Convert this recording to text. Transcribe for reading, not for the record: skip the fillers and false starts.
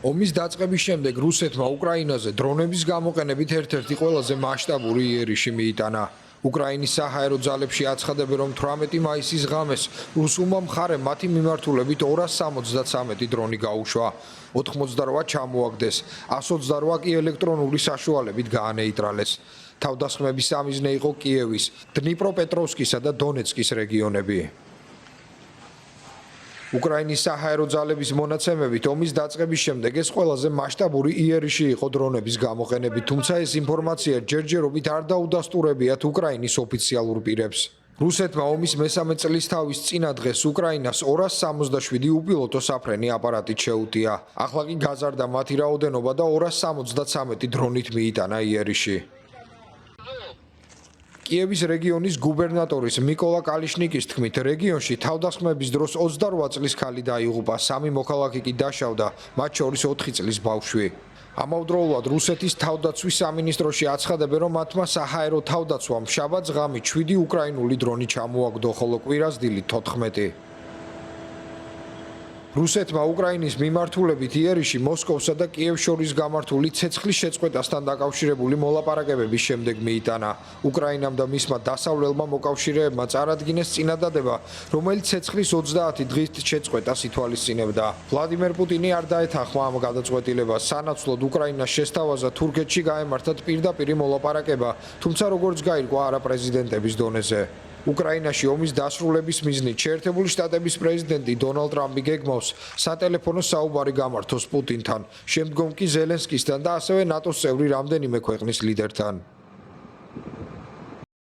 ომის დაწყების შემდეგ რუსეთმა უკრაინაზე დრონების გამოყენებით ერთ-ერთი ყველაზე მასშტაბური იერიში მიიტანა. უკრაინის საჰაერო ძალებში აცხადებენ, რომ 18 მაისის ღამეს რუსულმა მხარემ მათი მიმართულებით 273 დრონი გაუშვა. 88 ჩამოაგდეს, 128 კი ელექტრონული საშუალებით გაანეიტრალეს. თავდასხმების სამიზნე იყო კიევის, დნიპროპეტროვსკისა და დონეცკის რეგიონები. უკრაინის საჰაერო ძალების მონაცემებით ომის დაწყების შემდეგ ეს ყველაზე მასშტაბური იერიში იყო დრონების გამოყენებით, თუმცა ეს ინფორმაცია ჯერჯერობით არ დაუდასტურებიათ უკრაინის ოფიციალურ პირებს. რუსეთმა ომის მესამე წლისთავის წინა დღეს უკრაინას 267 უპილოტო საფრენი აპარატით შეუტია. ახლა კი გაზარდა მათი რაოდენობა და 273 დრონით მიიტანა იერიში. კიევის რეგიონის გუბერნატორის მიკოლა კალიშნიკის თქმით, რეგიონში თავდასხმების დროს 28 წლის ქალი დაიღუპა, 3 მოქალაქე კი დაშავდა, მათ შორის 4 წლის ბავშვი. ამავდროულად რუსეთის თავდაცვის სამინისტროში აცხადებენ, რომ მათმა საჰაერო თავდაცვამ შაბათს ღამით 7 უკრაინული დრონი ჩამოაგდო, ხოლო კვირას დილით 14. რუსეთმა უკრაინის მიმართულებით იერიში მოსკოვსა და კიევს შორის გამართული ცეცხლის შეწყვეტასთან დაკავშირებული მოლაპარაკებების შემდეგ მიიტანა. უკრაინამ და მისმა დასავლელმა მოკავშირეებმა წარადგინეს წინადადება, რომელიც ცეცხლის 30 დღით შეწყვეტას ითვალისწინებდა. ვლადიმერ პუტინი არ დაეთანხმა ამ გადაწყვეტილებას, სანაცვლოდ უკრაინას შესთავაზა თურქეთში გაემართათ პირდაპირი მოლაპარაკება, თუმცა როგორც გაირკვა არა პრეზიდენტების დონეზე. უკრაინაში ომის დასრულების მიზნით შეერთებული შტატების პრეზიდენტი დონალდ ტრამპი გეგმავს სატელეფონო საუბარი გამართოს პუტინთან, შემდგომ კი ზელენსკისთან და ასევე ნატოს წევრი რამდენიმე ქვეყნის ლიდერთან.